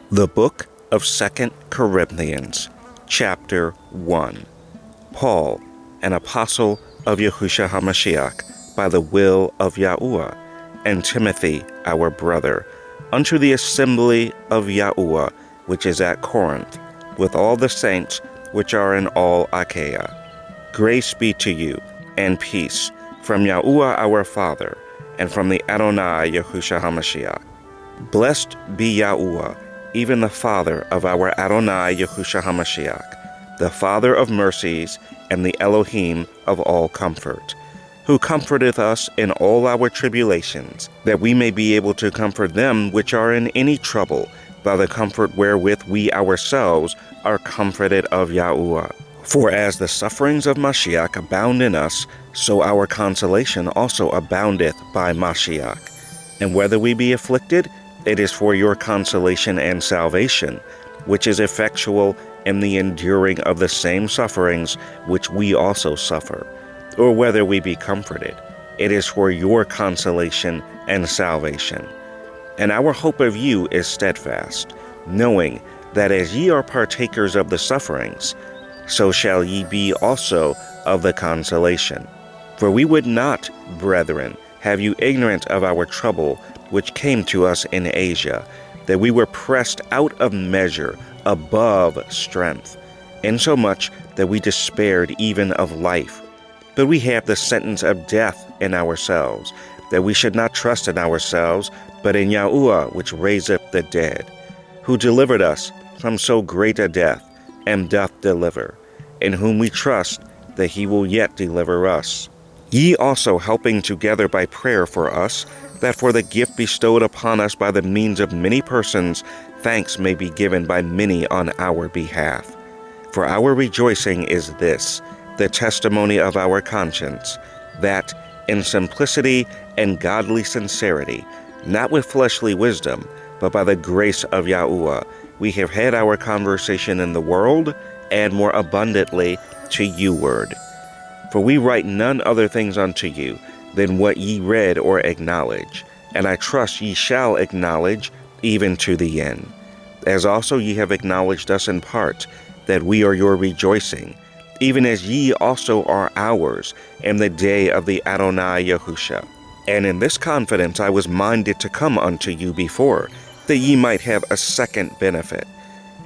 The Book of 2 Corinthians, Chapter 1. Paul, an apostle of Yahusha HaMashiach, by the will of Yahuwah, and Timothy, our brother, unto the assembly of Yahuwah, which is at Corinth, with all the saints which are in all Achaia. Grace be to you, and peace, from Yahuwah our Father, and from the Adonai Yahusha HaMashiach. Blessed be Yahuwah, even the Father of our Adonai Yahusha HaMashiach, the Father of mercies and the Elohim of all comfort, who comforteth us in all our tribulations, that we may be able to comfort them which are in any trouble, by the comfort wherewith we ourselves are comforted of Yahuwah. For as the sufferings of Mashiach abound in us, so our consolation also aboundeth by Mashiach. And whether we be afflicted, it is for your consolation and salvation, which is effectual in the enduring of the same sufferings which we also suffer. Or whether we be comforted, it is for your consolation and salvation. And our hope of you is steadfast, knowing that as ye are partakers of the sufferings, so shall ye be also of the consolation. For we would not, brethren, have you ignorant of our trouble which came to us in Asia, that we were pressed out of measure above strength, insomuch that we despaired even of life. But we have the sentence of death in ourselves, that we should not trust in ourselves, but in Yahuwah which raiseth the dead, who delivered us from so great a death, and doth deliver, in whom we trust that he will yet deliver us. Ye also helping together by prayer for us, that for the gift bestowed upon us by the means of many persons, thanks may be given by many on our behalf. For our rejoicing is this, the testimony of our conscience, that in simplicity and godly sincerity, not with fleshly wisdom, but by the grace of Yahuwah, we have had our conversation in the world, and more abundantly to you-ward. For we write none other things unto you than what ye read or acknowledge, and I trust ye shall acknowledge even to the end. As also ye have acknowledged us in part, that we are your rejoicing, even as ye also are ours in the day of the Adonai Yahusha. And in this confidence I was minded to come unto you before, that ye might have a second benefit,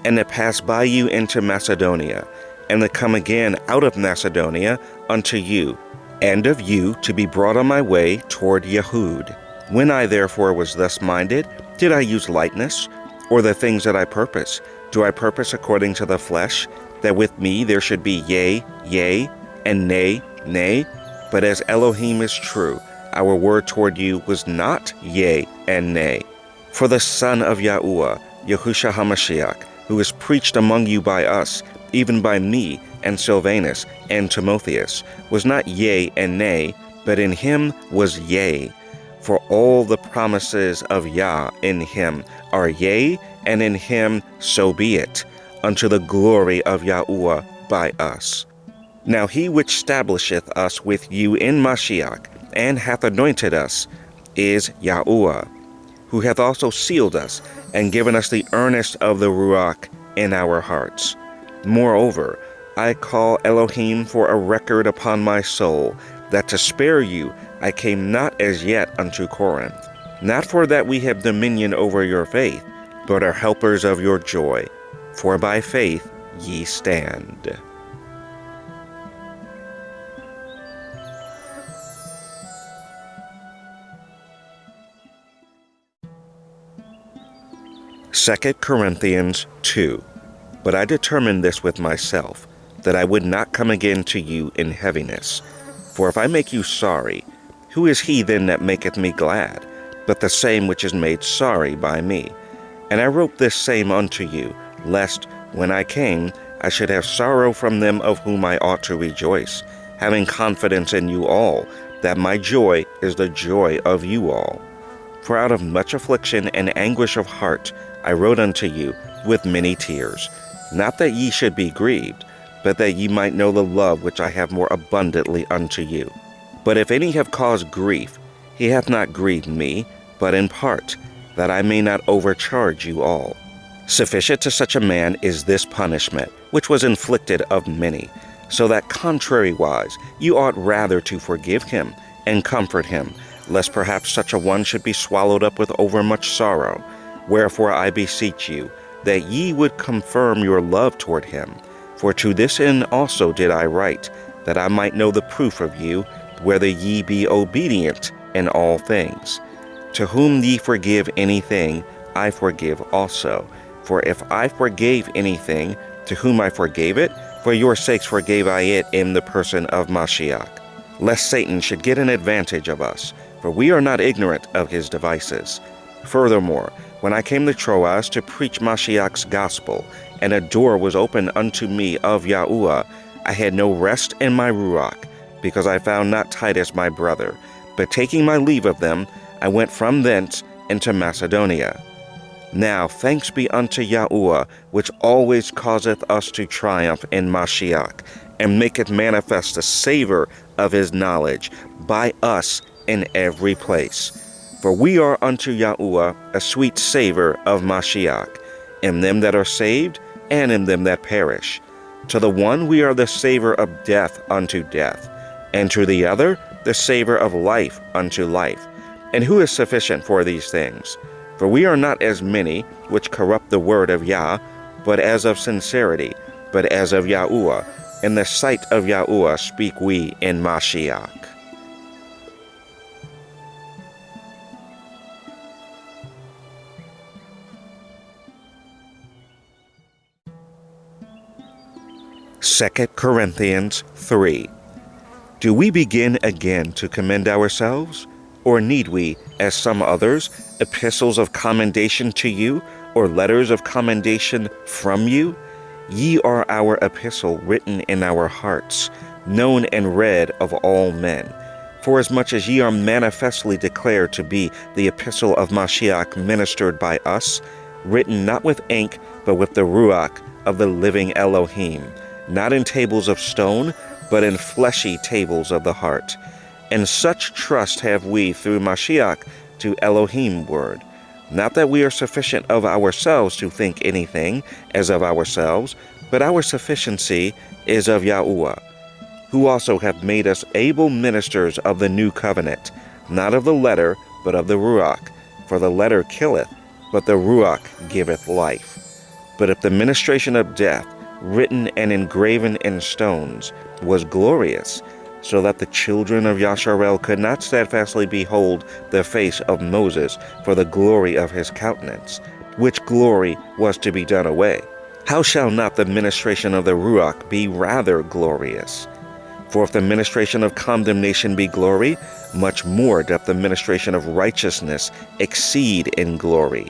and to pass by you into Macedonia, and to come again out of Macedonia unto you, and of you to be brought on my way toward Yehud. When I therefore was thus minded, did I use lightness, or the things that I purpose? Do I purpose according to the flesh, that with me there should be yea, yea, and nay, nay? But as Elohim is true, our word toward you was not yea and nay. For the Son of Yahuwah, Yahusha HaMashiach, who is preached among you by us, even by me and Silvanus and Timotheus, was not yea and nay, but in him was yea. For all the promises of Yah in him are yea, and in him so be it, unto the glory of Yahuwah by us. Now he which establisheth us with you in Mashiach, and hath anointed us, is Yahuwah, who hath also sealed us, and given us the earnest of the Ruach in our hearts. Moreover, I call Elohim for a record upon my soul, that to spare you I came not as yet unto Corinth. Not for that we have dominion over your faith, but are helpers of your joy. For by faith ye stand. Second Corinthians 2. But I determined this with myself, that I would not come again to you in heaviness. For if I make you sorry, who is he then that maketh me glad, but the same which is made sorry by me? And I wrote this same unto you, lest, when I came, I should have sorrow from them of whom I ought to rejoice, having confidence in you all, that my joy is the joy of you all. For out of much affliction and anguish of heart I wrote unto you with many tears, not that ye should be grieved, but that ye might know the love which I have more abundantly unto you. But if any have caused grief, he hath not grieved me, but in part, that I may not overcharge you all. Sufficient to such a man is this punishment, which was inflicted of many, so that contrariwise you ought rather to forgive him and comfort him, lest perhaps such a one should be swallowed up with overmuch sorrow. Wherefore I beseech you, that ye would confirm your love toward him. For to this end also did I write, that I might know the proof of you, whether ye be obedient in all things. To whom ye forgive anything, I forgive also. For if I forgave anything, to whom I forgave it, for your sakes forgave I it in the person of Mashiach, lest Satan should get an advantage of us, for we are not ignorant of his devices. Furthermore, when I came to Troas to preach Mashiach's gospel, and a door was opened unto me of Yahuwah, I had no rest in my ruach, because I found not Titus my brother. But taking my leave of them, I went from thence into Macedonia. Now thanks be unto Yahuwah, which always causeth us to triumph in Mashiach, and maketh manifest the savor of his knowledge by us in every place. For we are unto Yahuwah a sweet savor of Mashiach, in them that are saved and in them that perish. To the one we are the savor of death unto death, and to the other the savor of life unto life. And who is sufficient for these things? For we are not as many which corrupt the word of Yah, but as of sincerity, but as of Yahuwah. In the sight of Yahuwah speak we in Mashiach. Second Corinthians 3. Do we begin again to commend ourselves? Or need we, as some others, epistles of commendation to you, or letters of commendation from you? Ye are our epistle written in our hearts, known and read of all men. Forasmuch as ye are manifestly declared to be the epistle of Mashiach ministered by us, written not with ink, but with the Ruach of the living Elohim, not in tables of stone, but in fleshy tables of the heart. And such trust have we through Mashiach to Elohim word. Not that we are sufficient of ourselves to think anything as of ourselves, but our sufficiency is of Yahuwah, who also hath made us able ministers of the new covenant, not of the letter, but of the Ruach. For the letter killeth, but the Ruach giveth life. But if the ministration of death, written and engraven in stones, was glorious, so that the children of Yasharel could not steadfastly behold the face of Moses for the glory of his countenance, which glory was to be done away, how shall not the ministration of the Ruach be rather glorious? For if the ministration of condemnation be glory, much more doth the ministration of righteousness exceed in glory.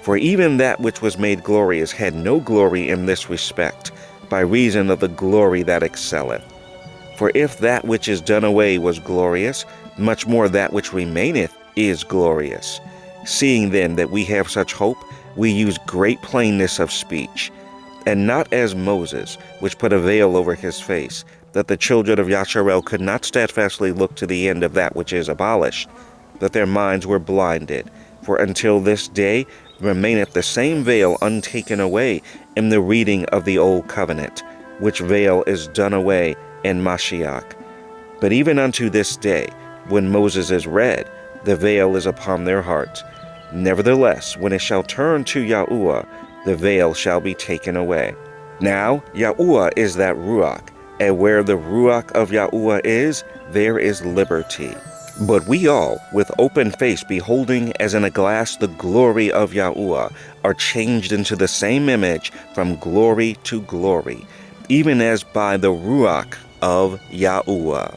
For even that which was made glorious had no glory in this respect, by reason of the glory that excelleth. For if that which is done away was glorious, much more that which remaineth is glorious. Seeing then that we have such hope, we use great plainness of speech, and not as Moses, which put a veil over his face, that the children of Yasharel could not steadfastly look to the end of that which is abolished, that their minds were blinded. For until this day remaineth the same veil untaken away in the reading of the old covenant, which veil is done away in Mashiach. But even unto this day, when Moses is read, the veil is upon their heart. Nevertheless, when it shall turn to Yahuwah, the veil shall be taken away. Now, Yahuwah is that Ruach, and where the Ruach of Yahuwah is, there is liberty. But we all, with open face beholding as in a glass the glory of Yahuwah, are changed into the same image from glory to glory, even as by the Ruach of Yahuwah.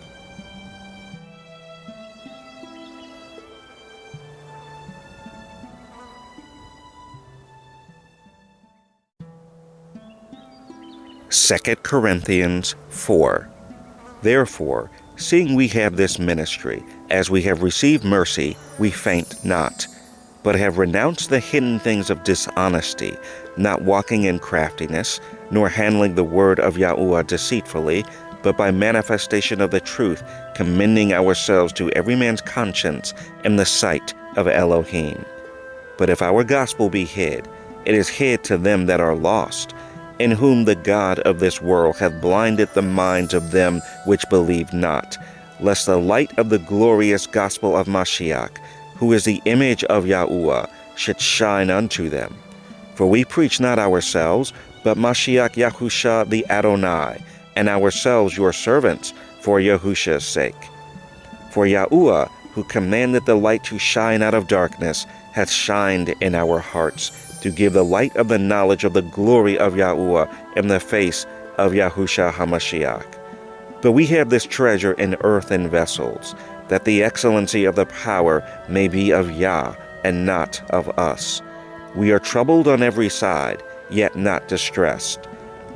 Second Corinthians 4. Therefore, seeing we have this ministry, as we have received mercy, we faint not, but have renounced the hidden things of dishonesty, not walking in craftiness, nor handling the word of Yahuwah deceitfully, but by manifestation of the truth, commending ourselves to every man's conscience in the sight of Elohim. But if our gospel be hid, it is hid to them that are lost, in whom the God of this world hath blinded the minds of them which believe not, lest the light of the glorious gospel of Mashiach, who is the image of Yahuwah, should shine unto them. For we preach not ourselves, but Mashiach Yahusha the Adonai, and ourselves your servants, for Yahusha's sake. For Yahuwah, who commanded the light to shine out of darkness, hath shined in our hearts, to give the light of the knowledge of the glory of Yahuwah in the face of Yahusha HaMashiach. But we have this treasure in earthen vessels, that the excellency of the power may be of Yah, and not of us. We are troubled on every side, yet not distressed.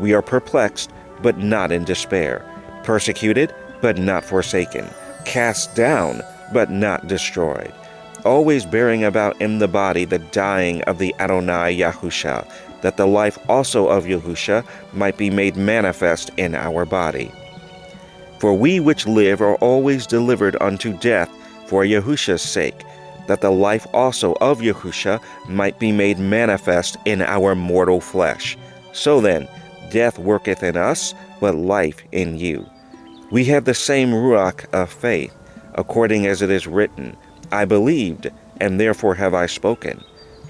We are perplexed, but not in despair, persecuted, but not forsaken, cast down, but not destroyed, always bearing about in the body the dying of the Adonai Yahusha, that the life also of Yahusha might be made manifest in our body. For we which live are always delivered unto death for Yahusha's sake, that the life also of Yahusha might be made manifest in our mortal flesh. So then, death worketh in us, but life in you. We have the same ruach of faith, according as it is written, I believed, and therefore have I spoken.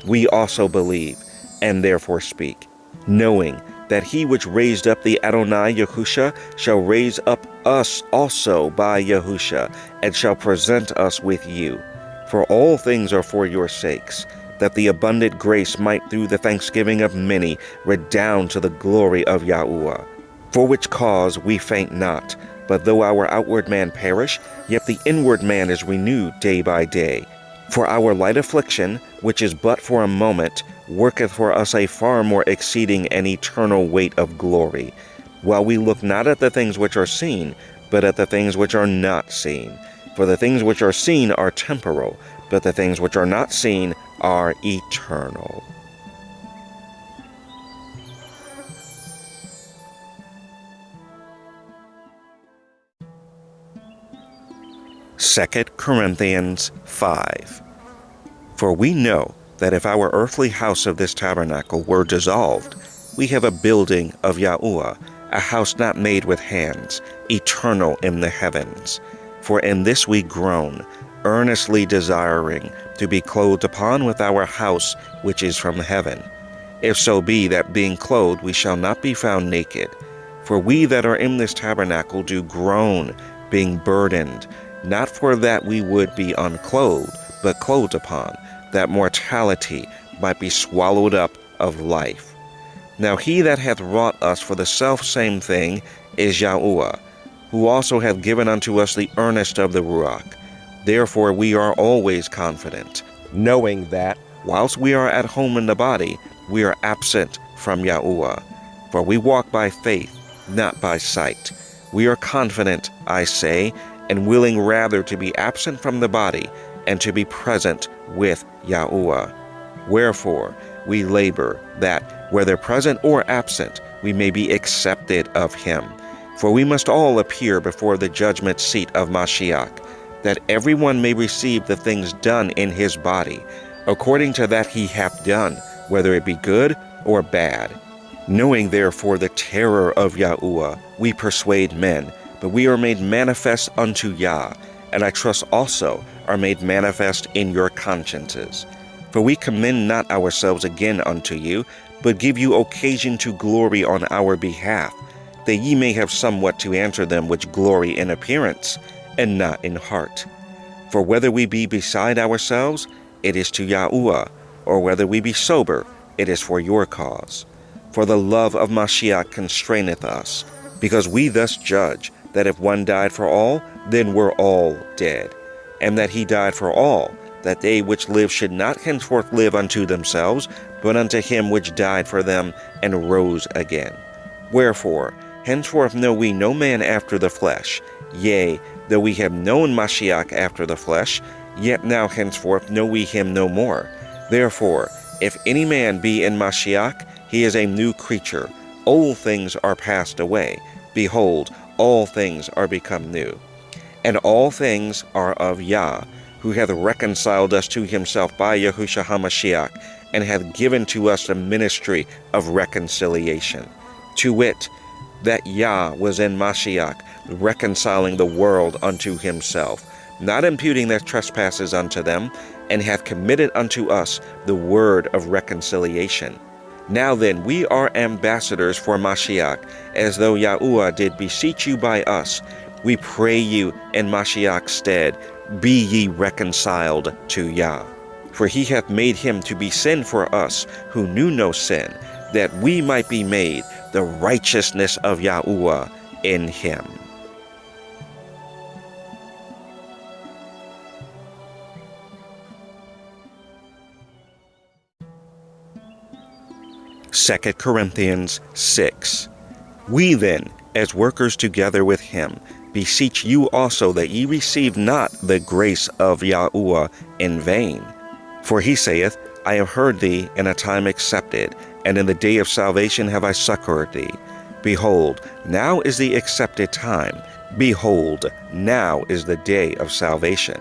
We also believe, and therefore speak, knowing that he which raised up the Adonai Yahusha shall raise up us also by Yahusha, and shall present us with you. For all things are for your sakes, that the abundant grace might through the thanksgiving of many redound to the glory of Yahuwah. For which cause we faint not, but though our outward man perish, yet the inward man is renewed day by day. For our light affliction, which is but for a moment, worketh for us a far more exceeding and eternal weight of glory, while we look not at the things which are seen, but at the things which are not seen. For the things which are seen are temporal, but the things which are not seen are eternal. Second Corinthians 5. For we know that if our earthly house of this tabernacle were dissolved, we have a building of Yahuwah, a house not made with hands, eternal in the heavens. For in this we groan, earnestly desiring to be clothed upon with our house which is from heaven. If so be that being clothed we shall not be found naked. For we that are in this tabernacle do groan, being burdened, not for that we would be unclothed, but clothed upon, that mortality might be swallowed up of life. Now he that hath wrought us for the selfsame thing is Yahuwah, who also hath given unto us the earnest of the Ruach. Therefore we are always confident, knowing that, whilst we are at home in the body, we are absent from Yahuwah. For we walk by faith, not by sight. We are confident, I say, and willing rather to be absent from the body, and to be present with Yahuwah. Wherefore we labor that, whether present or absent, we may be accepted of him. For we must all appear before the judgment seat of Mashiach, that everyone may receive the things done in his body, according to that he hath done, whether it be good or bad. Knowing therefore the terror of Yahuwah, we persuade men, but we are made manifest unto Yah, and I trust also are made manifest in your consciences. For we commend not ourselves again unto you, but give you occasion to glory on our behalf, that ye may have somewhat to answer them which glory in appearance, and not in heart. For whether we be beside ourselves, it is to Yahuwah, or whether we be sober, it is for your cause. For the love of Mashiach constraineth us, because we thus judge, that if one died for all, then were all dead, and that he died for all, that they which live should not henceforth live unto themselves, but unto him which died for them and rose again. Wherefore, henceforth know we no man after the flesh. Yea, though we have known Mashiach after the flesh, yet now henceforth know we him no more. Therefore, if any man be in Mashiach, he is a new creature. Old things are passed away. Behold, all things are become new. And all things are of Yah, who hath reconciled us to himself by Yahusha HaMashiach, and hath given to us the ministry of reconciliation. To wit, that Yah was in Mashiach, reconciling the world unto himself, not imputing their trespasses unto them, and hath committed unto us the word of reconciliation. Now then, we are ambassadors for Mashiach, as though Yahuwah did beseech you by us. We pray you in Mashiach's stead, be ye reconciled to Yah. For he hath made him to be sin for us, who knew no sin, that we might be made the righteousness of Yahuwah in him. Second Corinthians 6. We then, as workers together with him, beseech you also that ye receive not the grace of Yahuwah in vain. For he saith, I have heard thee in a time accepted, and in the day of salvation have I succored thee. Behold, now is the accepted time. Behold, now is the day of salvation.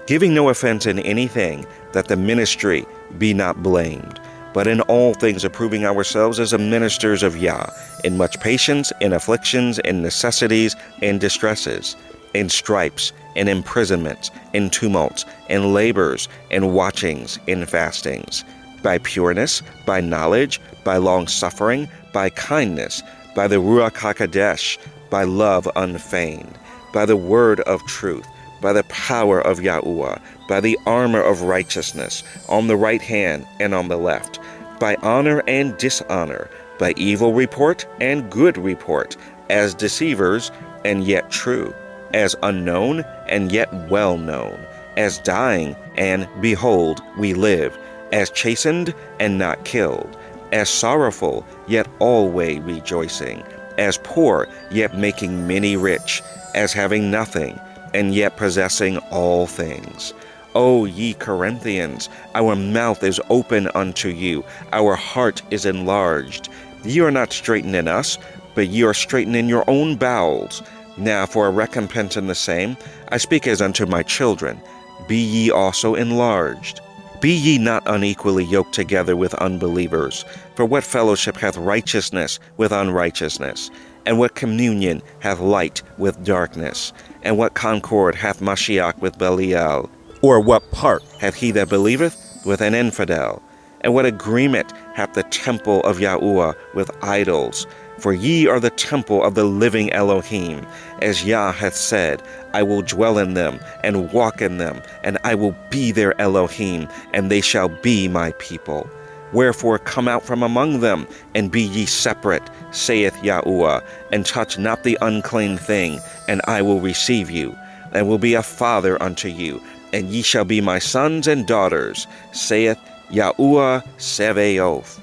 Giving no offense in anything, that the ministry be not blamed, but in all things approving ourselves as the ministers of Yah, in much patience, in afflictions, in necessities, in distresses, in stripes, in imprisonments, in tumults, in labors, in watchings, in fastings, by pureness, by knowledge, by long-suffering, by kindness, by the Ruach HaKodesh, by love unfeigned, by the word of truth, by the power of Yahuwah, by the armor of righteousness, on the right hand and on the left, by honor and dishonor, by evil report and good report, as deceivers and yet true, as unknown and yet well known, as dying and behold we live, as chastened and not killed, as sorrowful yet always rejoicing, as poor yet making many rich, as having nothing and yet possessing all things. O ye Corinthians, our mouth is open unto you, our heart is enlarged. Ye are not straitened in us, but ye are straitened in your own bowels. Now for a recompense in the same, I speak as unto my children, be ye also enlarged. Be ye not unequally yoked together with unbelievers. For what fellowship hath righteousness with unrighteousness? And what communion hath light with darkness? And what concord hath Mashiach with Belial? Or what part hath he that believeth with an infidel? And what agreement hath the temple of Yahuwah with idols? For ye are the temple of the living Elohim. As Yah hath said, I will dwell in them and walk in them, and I will be their Elohim, and they shall be my people. Wherefore come out from among them, and be ye separate, saith Yahuwah, and touch not the unclean thing, and I will receive you, and will be a father unto you, and ye shall be my sons and daughters, saith Yahuwah Sevaoth.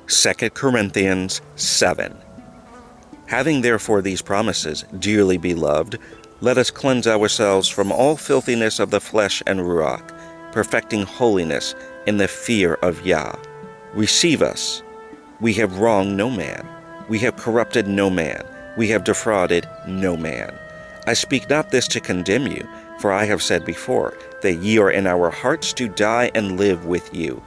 Second Corinthians 7. Having therefore these promises, dearly beloved, let us cleanse ourselves from all filthiness of the flesh and ruach, perfecting holiness in the fear of Yah. Receive us. We have wronged no man. We have corrupted no man. We have defrauded no man. I speak not this to condemn you, for I have said before, that ye are in our hearts to die and live with you.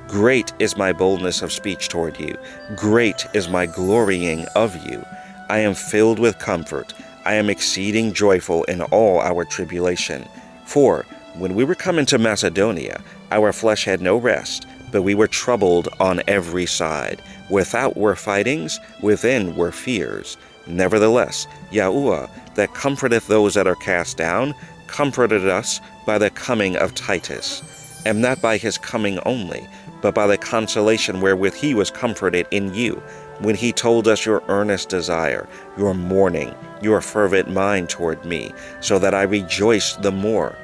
Great is my boldness of speech toward you. Great is my glorying of you. I am filled with comfort. I am exceeding joyful in all our tribulation. For when we were come into Macedonia, our flesh had no rest, but we were troubled on every side. Without were fightings, within were fears. Nevertheless, Yahuwah, that comforteth those that are cast down, comforted us by the coming of Titus, and not by his coming only, but by the consolation wherewith he was comforted in you, when he told us your earnest desire, your mourning, your fervent mind toward me, so that I rejoiced the more.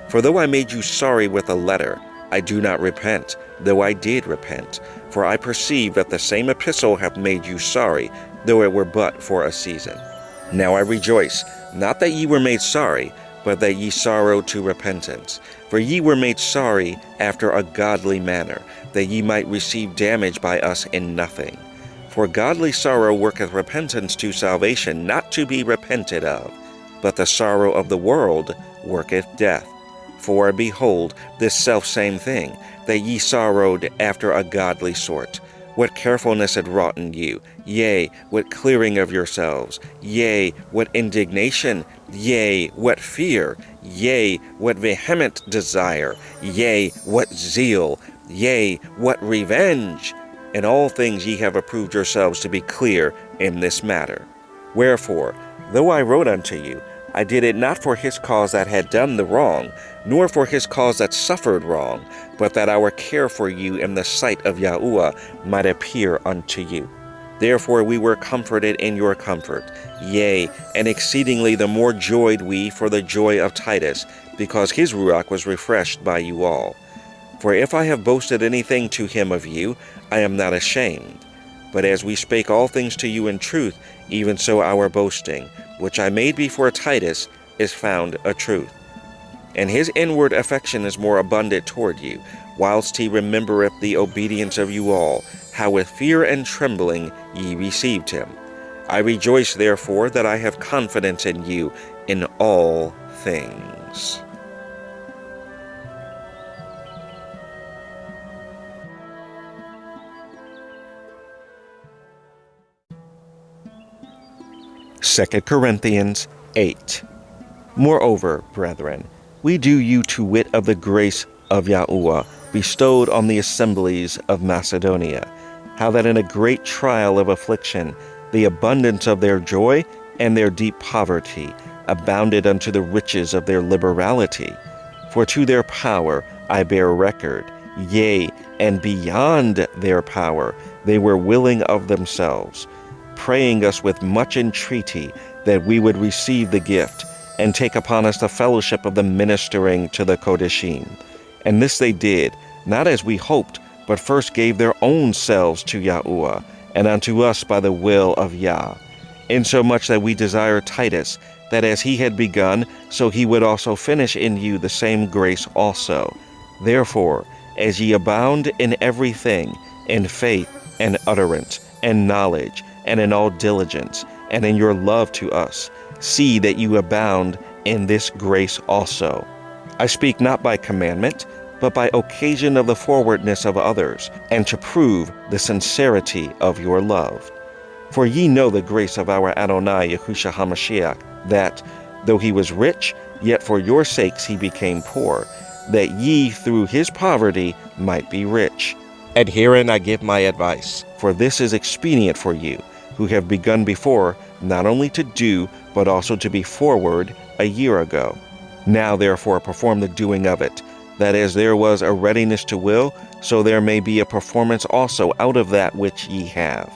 For though I made you sorry with a letter, I do not repent, though I did repent. For I perceive that the same epistle hath made you sorry, though it were but for a season. Now I rejoice, not that ye were made sorry, but that ye sorrowed to repentance. For ye were made sorry after a godly manner, that ye might receive damage by us in nothing. For godly sorrow worketh repentance to salvation, not to be repented of. But the sorrow of the world worketh death. For behold, this selfsame thing, that ye sorrowed after a godly sort, what carefulness had wrought in you, yea, what clearing of yourselves, yea, what indignation, yea, what fear, yea, what vehement desire, yea, what zeal, yea, what revenge. In all things ye have approved yourselves to be clear in this matter. Wherefore, though I wrote unto you, I did it not for his cause that had done the wrong, nor for his cause that suffered wrong, but that our care for you in the sight of Yahuwah might appear unto you. Therefore we were comforted in your comfort, yea, and exceedingly the more joyed we for the joy of Titus, because his ruach was refreshed by you all. For if I have boasted anything to him of you, I am not ashamed. But as we spake all things to you in truth, even so our boasting, which I made before Titus, is found a truth. And his inward affection is more abundant toward you, whilst he remembereth the obedience of you all, how with fear and trembling ye received him. I rejoice therefore that I have confidence in you in all things. Second Corinthians 8. Moreover, brethren, we do you to wit of the grace of Yahuwah bestowed on the assemblies of Macedonia, how that in a great trial of affliction the abundance of their joy and their deep poverty abounded unto the riches of their liberality. For to their power I bear record, yea, and beyond their power they were willing of themselves, praying us with much entreaty that we would receive the gift, and take upon us the fellowship of the ministering to the Kodeshim. And this they did, not as we hoped, but first gave their own selves to Yahuwah, and unto us by the will of Yah. Insomuch that we desire Titus, that as he had begun, so he would also finish in you the same grace also. Therefore, as ye abound in everything, in faith, and utterance, and knowledge, and in all diligence, and in your love to us, see that you abound in this grace also. I speak not by commandment, but by occasion of the forwardness of others, and to prove the sincerity of your love. For ye know the grace of our Adonai Yahusha HaMashiach, that, though he was rich, yet for your sakes he became poor, that ye through his poverty might be rich. And herein I give my advice, for this is expedient for you, who have begun before, not only to do, but also to be forward a year ago. Now therefore perform the doing of it, that as there was a readiness to will, so there may be a performance also out of that which ye have.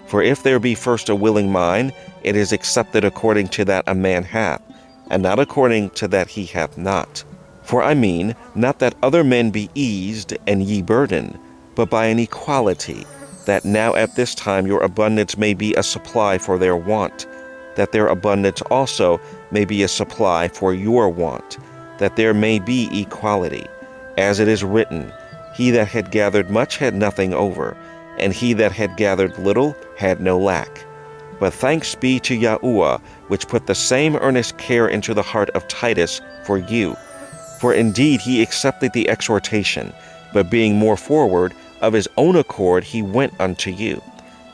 For if there be first a willing mind, it is accepted according to that a man hath, and not according to that he hath not. For I mean, not that other men be eased and ye burdened, but by an equality, that now at this time your abundance may be a supply for their want, that their abundance also may be a supply for your want, that there may be equality. As it is written, he that had gathered much had nothing over, and he that had gathered little had no lack. But thanks be to Yahuwah, which put the same earnest care into the heart of Titus for you. For indeed he accepted the exhortation, but being more forward, of his own accord he went unto you.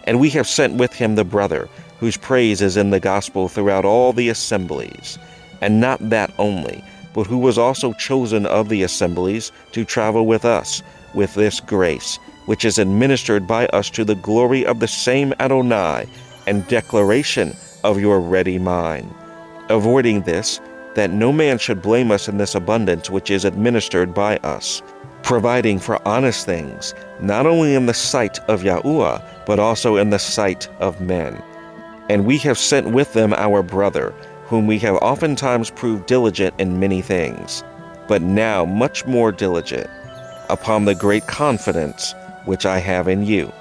And we have sent with him the brother, whose praise is in the gospel throughout all the assemblies. And not that only, but who was also chosen of the assemblies to travel with us, with this grace, which is administered by us to the glory of the same Adonai, and declaration of your ready mind. Avoiding this, that no man should blame us in this abundance which is administered by us, providing for honest things, not only in the sight of Yahuwah, but also in the sight of men. And we have sent with them our brother, whom we have oftentimes proved diligent in many things, but now much more diligent, upon the great confidence which I have in you.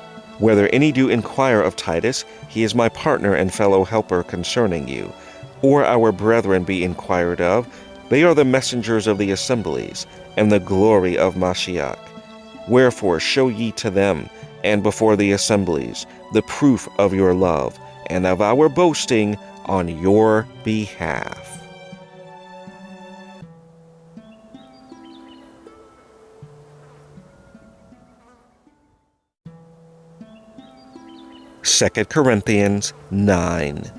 Whether any do inquire of Titus, he is my partner and fellow helper concerning you, or our brethren be inquired of, they are the messengers of the assemblies, and the glory of Mashiach. Wherefore show ye to them, and before the assemblies, the proof of your love and of our boasting on your behalf. Second Corinthians 9.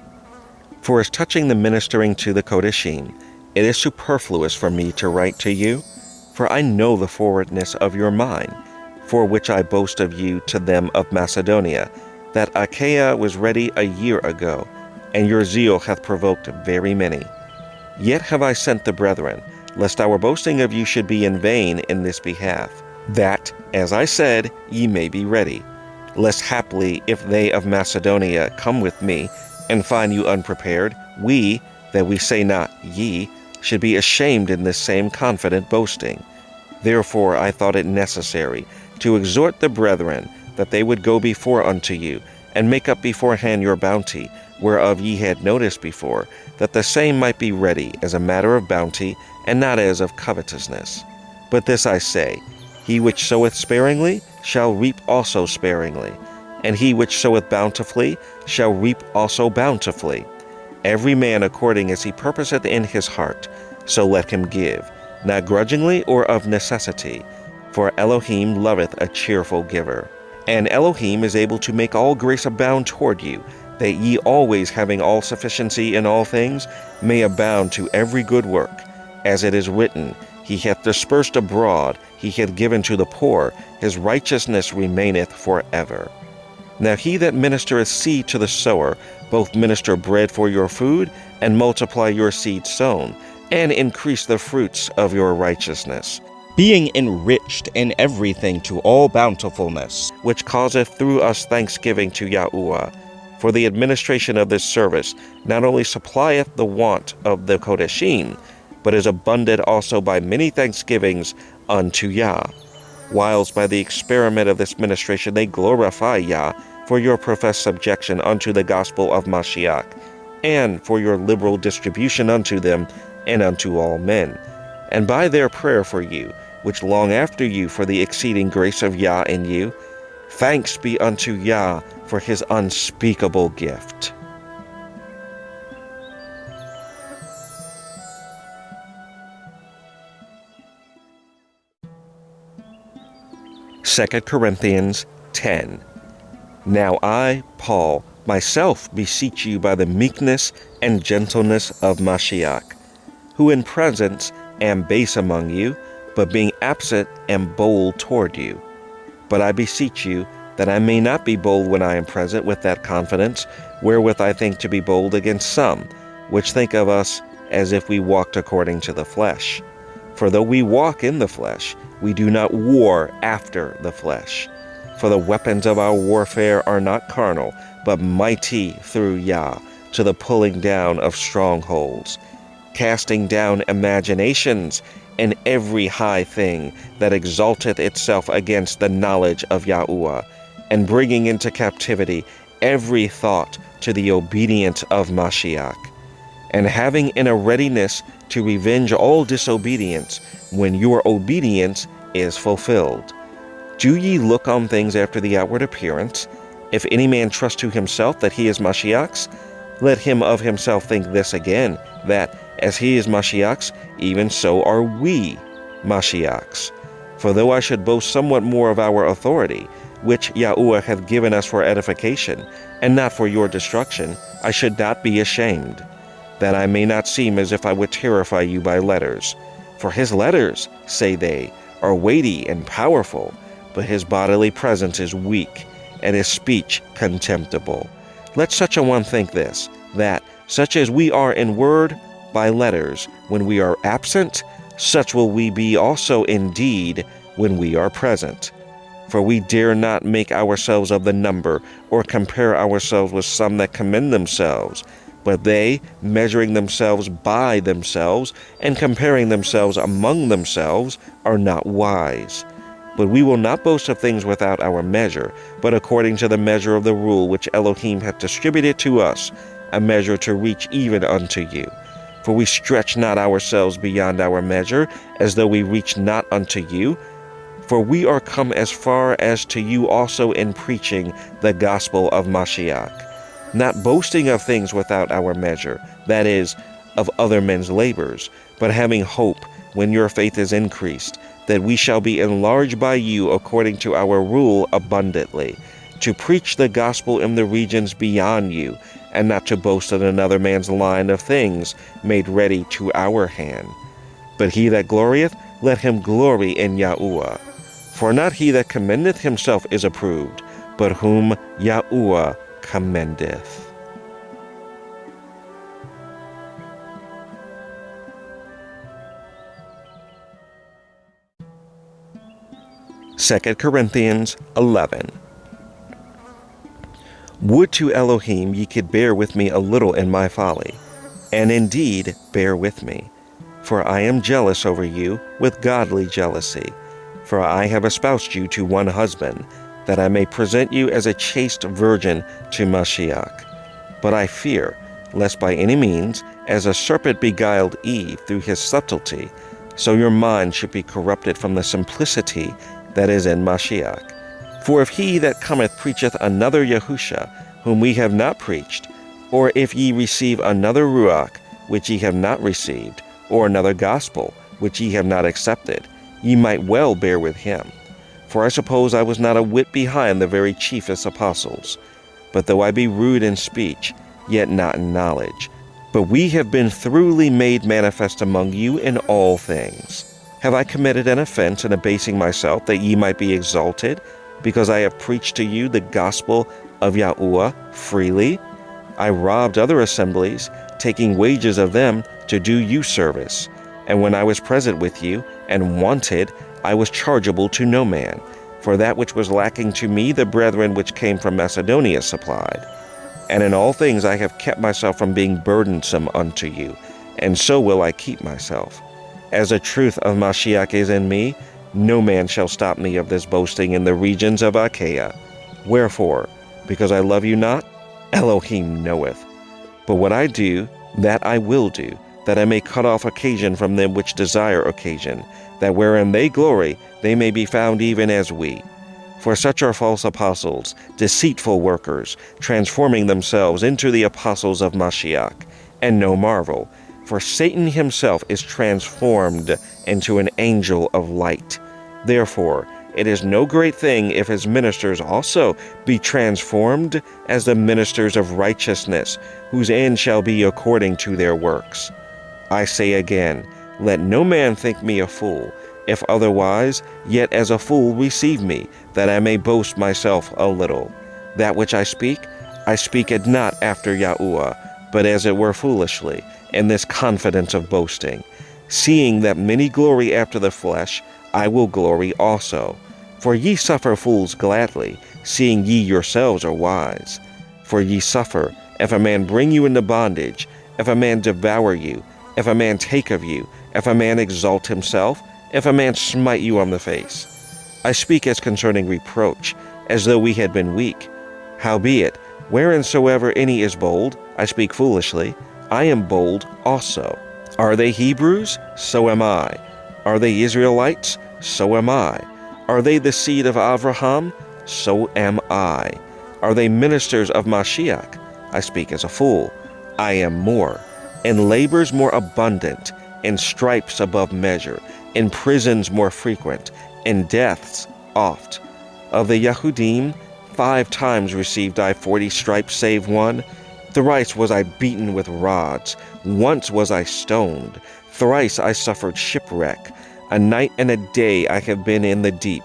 For as touching the ministering to the Kodeshim, it is superfluous for me to write to you, for I know the forwardness of your mind, for which I boast of you to them of Macedonia, that Achaia was ready a year ago, and your zeal hath provoked very many. Yet have I sent the brethren, lest our boasting of you should be in vain in this behalf, that, as I said, ye may be ready. Lest haply, if they of Macedonia come with me, and find you unprepared, we, that we say not ye, should be ashamed in this same confident boasting. Therefore I thought it necessary to exhort the brethren that they would go before unto you, and make up beforehand your bounty, whereof ye had notice before, that the same might be ready as a matter of bounty, and not as of covetousness. But this I say, he which soweth sparingly shall reap also sparingly, and he which soweth bountifully shall reap also bountifully. Every man according as he purposeth in his heart, so let him give, not grudgingly or of necessity, for Elohim loveth a cheerful giver. And Elohim is able to make all grace abound toward you, that ye always having all sufficiency in all things may abound to every good work. As it is written, He hath dispersed abroad, he hath given to the poor, his righteousness remaineth forever. Now he that ministereth seed to the sower, both minister bread for your food, and multiply your seed sown, and increase the fruits of your righteousness, being enriched in everything to all bountifulness, which causeth through us thanksgiving to Yahuwah. For the administration of this service not only supplieth the want of the Kodeshim, but is abundant also by many thanksgivings unto Yah. Whilst by the experiment of this ministration they glorify Yah for your professed subjection unto the gospel of Mashiach, and for your liberal distribution unto them and unto all men, and by their prayer for you, which long after you for the exceeding grace of Yah in you. Thanks be unto Yah for his unspeakable gift. Second Corinthians 10. Now I, Paul, myself beseech you by the meekness and gentleness of Mashiach, who in presence am base among you, but being absent am bold toward you. But I beseech you that I may not be bold when I am present with that confidence wherewith I think to be bold against some, which think of us as if we walked according to the flesh. For though we walk in the flesh, we do not war after the flesh. For the weapons of our warfare are not carnal, but mighty through Yah, to the pulling down of strongholds, casting down imaginations, and every high thing that exalteth itself against the knowledge of Yahuwah, and bringing into captivity every thought to the obedience of Mashiach, and having in a readiness to revenge all disobedience when your obedience is fulfilled. Do ye look on things after the outward appearance? If any man trust to himself that he is Mashiach's, let him of himself think this again, that, as he is Mashiach's, even so are we Mashiach's. For though I should boast somewhat more of our authority, which Yahuwah hath given us for edification, and not for your destruction, I should not be ashamed, that I may not seem as if I would terrify you by letters. For his letters, say they, are weighty and powerful, but his bodily presence is weak, and his speech contemptible. Let such a one think this, that, such as we are in word, by letters, when we are absent, such will we be also in deed when we are present. For we dare not make ourselves of the number, or compare ourselves with some that commend themselves, but they, measuring themselves by themselves, and comparing themselves among themselves, are not wise. But we will not boast of things without our measure, but according to the measure of the rule which Elohim hath distributed to us, a measure to reach even unto you. For we stretch not ourselves beyond our measure, as though we reach not unto you. For we are come as far as to you also in preaching the gospel of Mashiach, not boasting of things without our measure, that is, of other men's labors, but having hope, when your faith is increased, that we shall be enlarged by you according to our rule abundantly, to preach the gospel in the regions beyond you, and not to boast in another man's line of things made ready to our hand. But he that glorieth, let him glory in Yahuwah. For not he that commendeth himself is approved, but whom Yahuwah commendeth. Second Corinthians 11. Would to Elohim ye could bear with me a little in my folly, and indeed bear with me. For I am jealous over you with godly jealousy. For I have espoused you to one husband, that I may present you as a chaste virgin to Mashiach. But I fear, lest by any means, as a serpent beguiled Eve through his subtlety, so your mind should be corrupted from the simplicity that is in Mashiach. For if he that cometh preacheth another Yahusha, whom we have not preached, or if ye receive another Ruach, which ye have not received, or another gospel, which ye have not accepted, ye might well bear with him. For I suppose I was not a whit behind the very chiefest apostles. But though I be rude in speech, yet not in knowledge. But we have been throughly made manifest among you in all things. Have I committed an offense in abasing myself, that ye might be exalted, because I have preached to you the gospel of Yahuwah freely? I robbed other assemblies, taking wages of them to do you service. And when I was present with you, and wanted, I was chargeable to no man. For that which was lacking to me, the brethren which came from Macedonia supplied. And in all things I have kept myself from being burdensome unto you, and so will I keep myself. As the truth of Mashiach is in me, no man shall stop me of this boasting in the regions of Achaia. Wherefore, because I love you not, Elohim knoweth. But what I do, that I will do, that I may cut off occasion from them which desire occasion, that wherein they glory, they may be found even as we. For such are false apostles, deceitful workers, transforming themselves into the apostles of Mashiach. And no marvel, for Satan himself is transformed into an angel of light. Therefore, it is no great thing if his ministers also be transformed as the ministers of righteousness, whose end shall be according to their works. I say again, let no man think me a fool. If otherwise, yet as a fool receive me, that I may boast myself a little. That which I speak it not after Yahuwah, but as it were foolishly, in this confidence of boasting. Seeing that many glory after the flesh, I will glory also. For ye suffer fools gladly, seeing ye yourselves are wise. For ye suffer, if a man bring you into bondage, if a man devour you, if a man take of you, if a man exalt himself, if a man smite you on the face. I speak as concerning reproach, as though we had been weak. Howbeit, whereinsoever any is bold, I speak foolishly, I am bold also. Are they Hebrews? So am I. Are they Israelites? So am I. Are they the seed of Abraham? So am I. Are they ministers of Mashiach? I speak as a fool. I am more. In labors more abundant, in stripes above measure, in prisons more frequent, in deaths oft. Of the Yahudim, 5 times received I 40 stripes save one. Thrice was I beaten with rods. Once was I stoned. Thrice I suffered shipwreck. A night and a day I have been in the deep,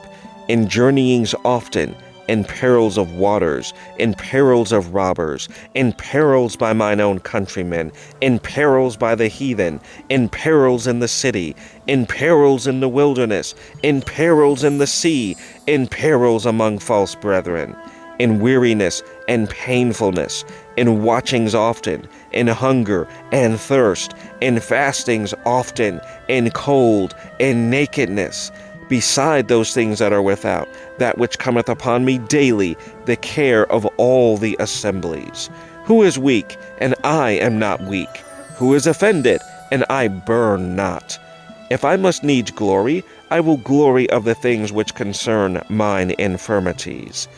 in journeyings often, in perils of waters, in perils of robbers, in perils by mine own countrymen, in perils by the heathen, in perils in the city, in perils in the wilderness, in perils in the sea, in perils among false brethren, in weariness and painfulness, in watchings often, in hunger and thirst, in fastings often, in cold, in nakedness. Beside those things that are without, that which cometh upon me daily, the care of all the assemblies. Who is weak, and I am not weak? Who is offended, and I burn not? If I must needs glory, I will glory of the things which concern mine infirmities.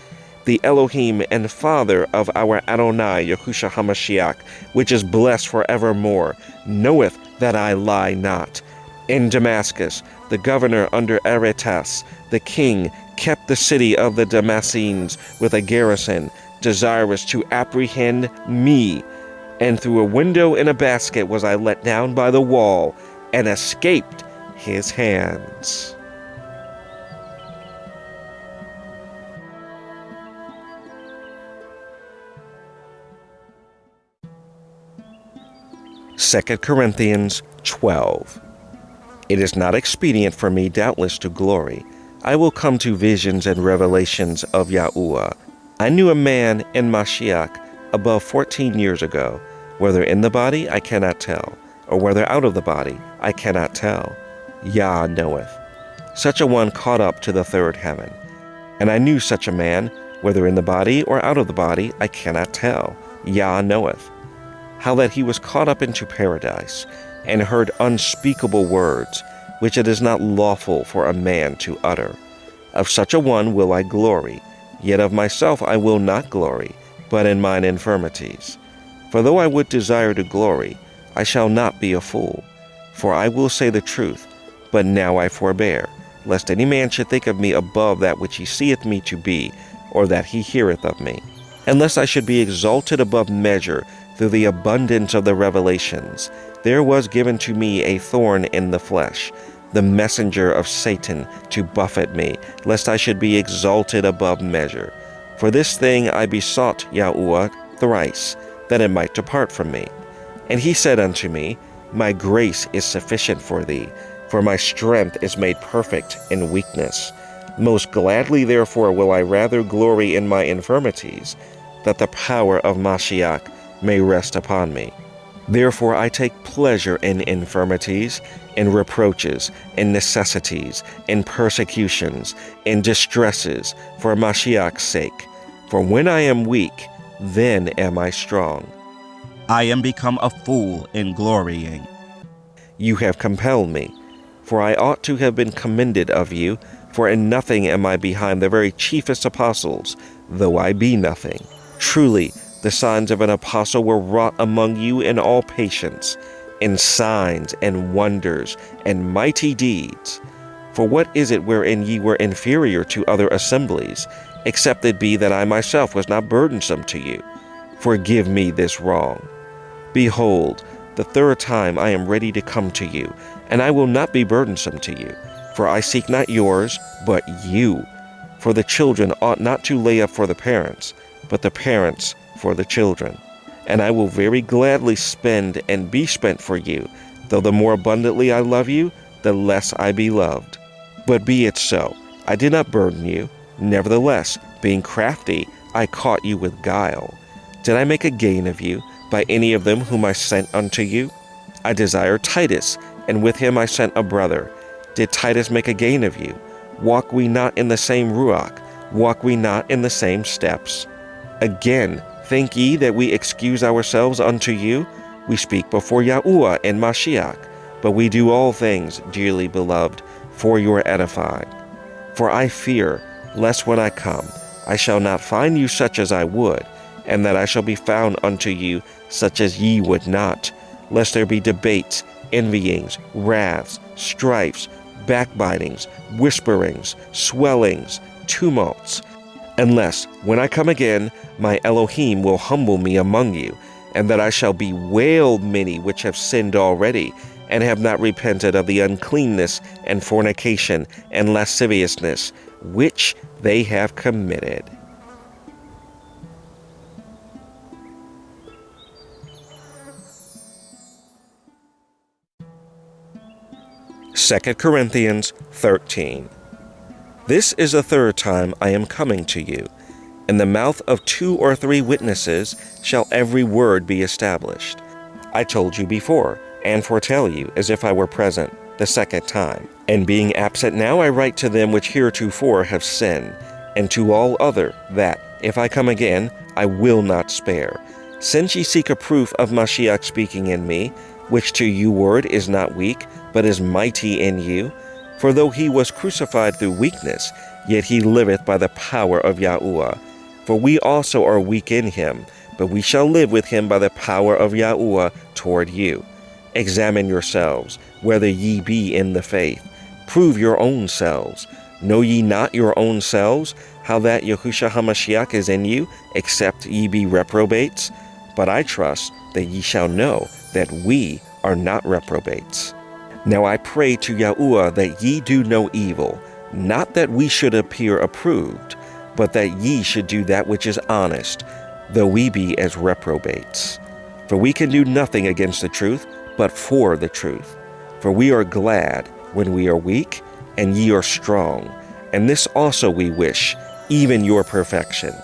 The Elohim and Father of our Adonai Yahusha HaMashiach, which is blessed forevermore, knoweth that I lie not. In Damascus, the governor under Aretas, the king, kept the city of the Damascenes with a garrison, desirous to apprehend me. And through a window in a basket was I let down by the wall, and escaped his hands. Second Corinthians 12. It is not expedient for me, doubtless, to glory. I will come to visions and revelations of Yahuwah. I knew a man in Mashiach above 14 years ago. Whether in the body, I cannot tell, or whether out of the body, I cannot tell. Yah knoweth. Such a one caught up to the third heaven. And I knew such a man, whether in the body or out of the body, I cannot tell. Yah knoweth. How that he was caught up into paradise, and heard unspeakable words, which it is not lawful for a man to utter. Of such a one will I glory, yet of myself I will not glory, but in mine infirmities. For though I would desire to glory, I shall not be a fool. For I will say the truth, but now I forbear, lest any man should think of me above that which he seeth me to be, or that he heareth of me. Unless I should be exalted above measure through the abundance of the revelations, there was given to me a thorn in the flesh, the messenger of Satan, to buffet me, lest I should be exalted above measure. For this thing I besought Yahuwah thrice, that it might depart from me. And he said unto me, My grace is sufficient for thee, for my strength is made perfect in weakness. Most gladly therefore will I rather glory in my infirmities, that the power of Mashiach may rest upon me. Therefore I take pleasure in infirmities, in reproaches, in necessities, in persecutions, in distresses, for Mashiach's sake. For when I am weak, then am I strong. I am become a fool in glorying. You have compelled me, for I ought to have been commended of you, for in nothing am I behind the very chiefest apostles, though I be nothing. Truly, the signs of an apostle were wrought among you in all patience, in signs and wonders and mighty deeds. For what is it wherein ye were inferior to other assemblies, except it be that I myself was not burdensome to you? Forgive me this wrong. Behold, the third time I am ready to come to you, and I will not be burdensome to you. For I seek not yours, but you. For the children ought not to lay up for the parents, but the parents for the children. And I will very gladly spend and be spent for you, though the more abundantly I love you, the less I be loved. But be it so, I did not burden you. Nevertheless, being crafty, I caught you with guile. Did I make a gain of you by any of them whom I sent unto you? I desire Titus, and with him I sent a brother. Did Titus make a gain of you? Walk we not in the same ruach? Walk we not in the same steps? Again, think ye that we excuse ourselves unto you? We speak before Yahuwah and Mashiach, but we do all things, dearly beloved, for your edifying. For I fear, lest when I come, I shall not find you such as I would, and that I shall be found unto you such as ye would not, lest there be debates, envyings, wraths, strifes, backbitings, whisperings, swellings, tumults, unless, when I come again, my Elohim will humble me among you, and that I shall bewail many which have sinned already, and have not repented of the uncleanness and fornication and lasciviousness which they have committed. Second Corinthians 13. This is the third time I am coming to you. In the mouth of 2 or 3 witnesses shall every word be established. I told you before, and foretell you, as if I were present, the second time. And being absent now I write to them which heretofore have sinned, and to all other, that, if I come again, I will not spare. Since ye seek a proof of Mashiach speaking in me, which to you word is not weak, but is mighty in you. For though he was crucified through weakness, yet he liveth by the power of Yahuwah. For we also are weak in him, but we shall live with him by the power of Yahuwah toward you. Examine yourselves, whether ye be in the faith. Prove your own selves. Know ye not your own selves, how that Yahusha HaMashiach is in you, except ye be reprobates? But I trust that ye shall know that we are not reprobates. Now I pray to Yahuwah that ye do no evil, not that we should appear approved, but that ye should do that which is honest, though we be as reprobates. For we can do nothing against the truth, but for the truth. For we are glad when we are weak, and ye are strong, and this also we wish, even your perfection.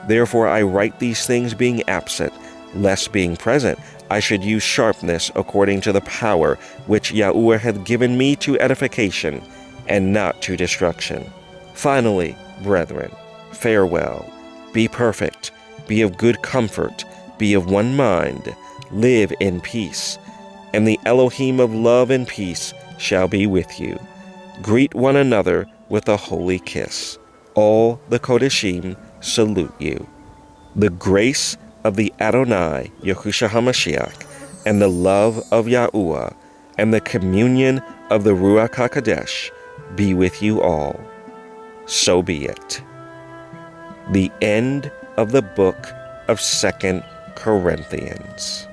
Therefore I write these things being absent, lest being present I should use sharpness according to the power which Yahuwah hath given me to edification, and not to destruction. Finally, brethren, farewell. Be perfect, be of good comfort, be of one mind, live in peace, and the Elohim of love and peace shall be with you. Greet one another with a holy kiss. All the Kodeshim salute you. The grace of the Adonai, Yahusha HaMashiach, and the love of Yahuwah, and the communion of the Ruach HaKodesh be with you all. So be it. The end of the book of 2 Corinthians.